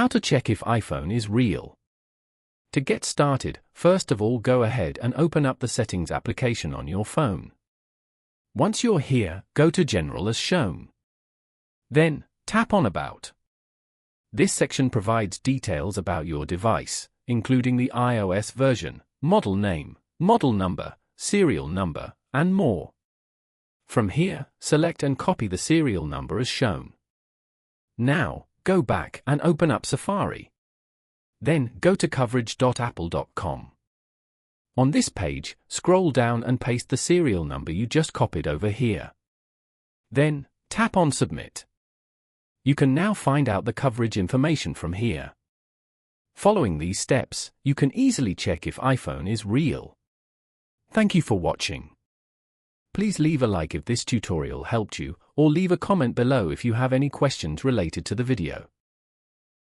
How to check if iPhone is real. To get started, first of all go ahead and open up the Settings application on your phone. Once you're here, go to General as shown. Then, tap on About. This section provides details about your device, including the iOS version, model name, model number, serial number, and more. From here, select and copy the serial number as shown. Now, go back and open up Safari. Then, go to coverage.apple.com. On this page, scroll down and paste the serial number you just copied over here. Then, tap on Submit. You can now find out the coverage information from here. Following these steps, you can easily check if iPhone is real. Thank you for watching. Please leave a like if this tutorial helped you, or leave a comment below if you have any questions related to the video.